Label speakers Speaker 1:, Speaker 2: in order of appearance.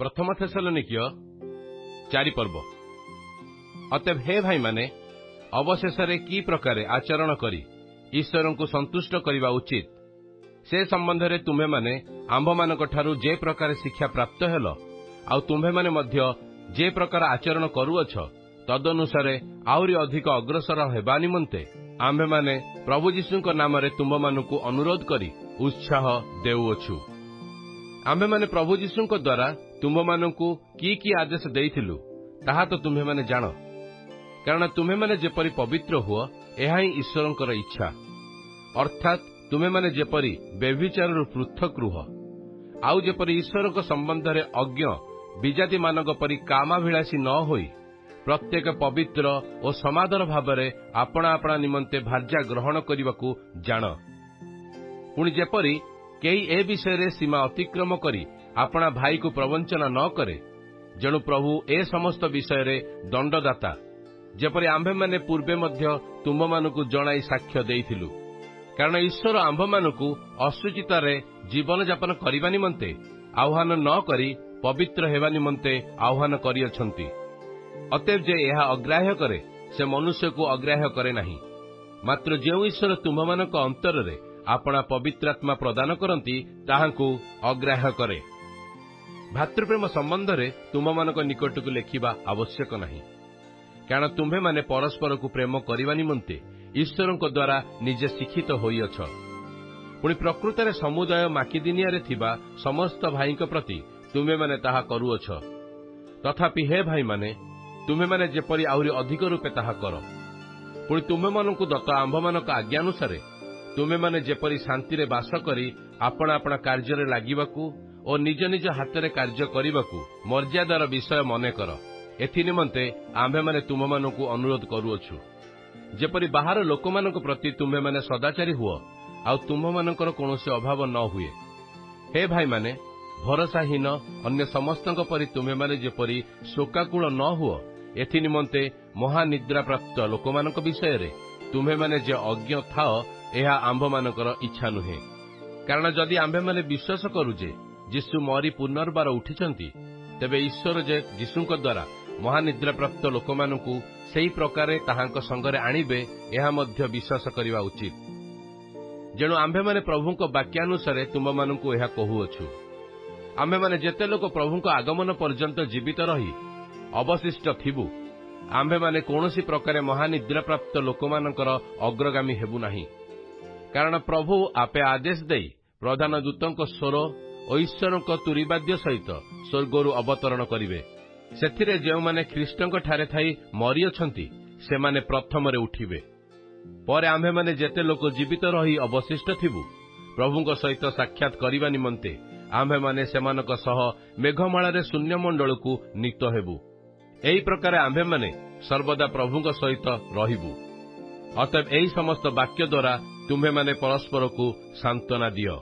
Speaker 1: प्रथम थेसलोनिकीय 4 पर्व। अतएव हे भाई माने अवशेष की प्रकार आचरण करी ईश्वर को संतुष्ट करने उचित से संबंध में तुम्हें माने आंभ मान जे प्रकार शिक्षा प्राप्त हेल आउ तुम्हें माने मध्य जे प्रकार आचरण करुअछ तदनुसारे आउरी अधिक अग्रसर हेबा निमंते आंभे माने प्रभु यीशु नाम रे तुम मानकु अनुरोध करी उत्साह देउअछु। आंभे माने प्रभु यीशु द्वारा तुम मानकु की आदेश देइथिलु ताहा तो तुम्हें माने जान, कारण तुम्हें माने जेपरी पवित्र हुआ यह ही ईश्वरंकर इच्छा, अर्थात तुम्हें माने जेपरी व्यभिचार पृथक रुह आउ जेपरी ईश्वर संबंध में अज्ञ विजाति मानक परी कामाभिलाषी न होई प्रत्येक पवित्र और समादर भावरे आपणा आपणा निमंते भार्या ग्रहण करने जान। पुणी जेपरी केही ए विषय रे सीमा अतिक्रम करी आपणा भाई को प्रवंचना न करे, जेणु प्रभु ए समस्त विषय रे दंडदाता जेपरी आंभे माने पूर्वे मध्य तुम मानकु जणाई साक्ष्य देइथिलु, कारण ईश्वर आंभ मानकु असुचितारे जीवन यापन करिबा निमंते आह्वान न करी पवित्र हेबा निमंते आह्वान करिअछंती। अतएव जे यह अग्राह्य करे से मनुष्य को अग्राह्य करे नहीं, मात्र जेउ ईश्वर तुम मानक अंतर रे आपणा पवित्रात्मा प्रदान करती ताहांकु अग्राह्य करे। भातृप्रेम संबंध रे तुम मानक निकट को लेखिबा आवश्यक नहीं, कारण तुम्हें माने परस्पर को प्रेम करने निमंते ईश्वर द्वारा निजे शिक्षित होइअछ। पुणी प्रकृत रे समुदाय माकिदिनिया रे थिबा समस्त भाई प्रति तुम्हें माने ताहा करुअछ। तथापि हे भाई माने तुम्हें माने जेपरी आहुरी अधिक रूपे ताहा कर। पुणी तुम्हें मानकु दत्त आंभ मानक आज्ञानुसारे तुम्हें माने जेपरी शांति रे बास करी आपणा आपणा कार्य रे लागिबाकू और निज निज हाथ रे कार्य करिबाकू मर्यादार विषय मने कर। एथि निमंते आंभे माने तुम मानकु अनुरोध करुअछु, जेपरी बाहर लोक मानक प्रति तुम्हें माने सदाचारी हुओ आउ तुम मानकर कोनोसी अभाव न हुए। हे भाई माने भरोसाहीन अन्य समस्तक परि तुम्हें माने जेपरी शोकाकुल न हुओ, एथि निमंते महानिद्रा प्राप्त लोक मानक विषय रे तुम्हें माने जे अज्ञ थाओ यह आंभ मानकर इच्छा नुहे। कारण जदि आंभे माने विश्वास करू जे यीशु मरी पुनर्बार उठिचंती, तेबे ईश्वर जे यीशुଙ୍କ द्वारा महानिद्रा प्राप्त लोक मानकु सेही प्रकारे ताहांक संगरे आनिबे यह मध्य विश्वास करिबा उचित। जेणु आंभे माने प्रभुଙ୍କ वाक्यानुसारे तुम मानकु यह कहुअछु। आंभे माने जेते लोक प्रभुଙ୍କ आगमन पर्यंत जीवित रही अवशिष्ट थिबु, आंभे माने कोनोसी प्रकारे महानिद्रा प्राप्त लोक मानकर अग्रगामी हेबु नाही। कारण प्रभु आपे आदेश देई प्रधान दूतଙ୍କ स्वर और ईश्वरଙ୍କ तुरीवाद्य सहित स्वर्गरु अवतरण करिवे। सेथिरे जेउ माने ख्रीष्टଙ୍କ ठारे थाई मरिअछंती से माने प्रथम रे उठिबे। परे आंभे माने जेते लोक जीवित रही अवशिष्ट थिबु प्रभुଙ୍କ सहित साक्षात करिबा निमंते आंभे माने सेमानक सह मेघमाला रे शून्य मंडल को नीत हेबु। एही प्रकार आंभे माने सर्वदा प्रभुଙ୍କ सहित रहिबु। अतएव एही समस्त वाक्य द्वारा तुम्हें माने परस्पर को सांत्वना दियो।